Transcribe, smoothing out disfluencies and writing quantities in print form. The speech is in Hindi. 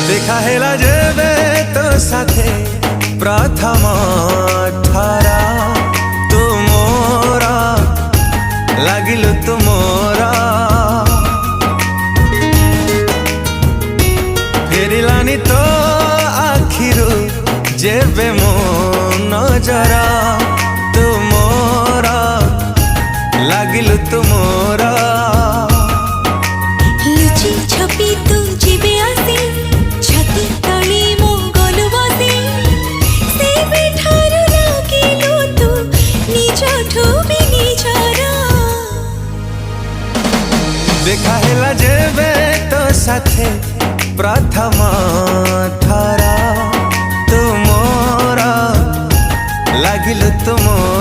देखा हेला जेबे तो साथे प्रथम ठारा तू मोरा लागिलु तू मोरा फेरिलानी तो आखिरु जेबे मो नजरा तू मोरा लागिलु तू मोरा लुचि छपी तू जीवे आसी छाती तली मो गलु बसी से बेठारु लागिलु तू निजठु भी निजरा देखा हेला जेबे तो साथे प्रथम ठारा तू मोरा लागिलु तू मोरा।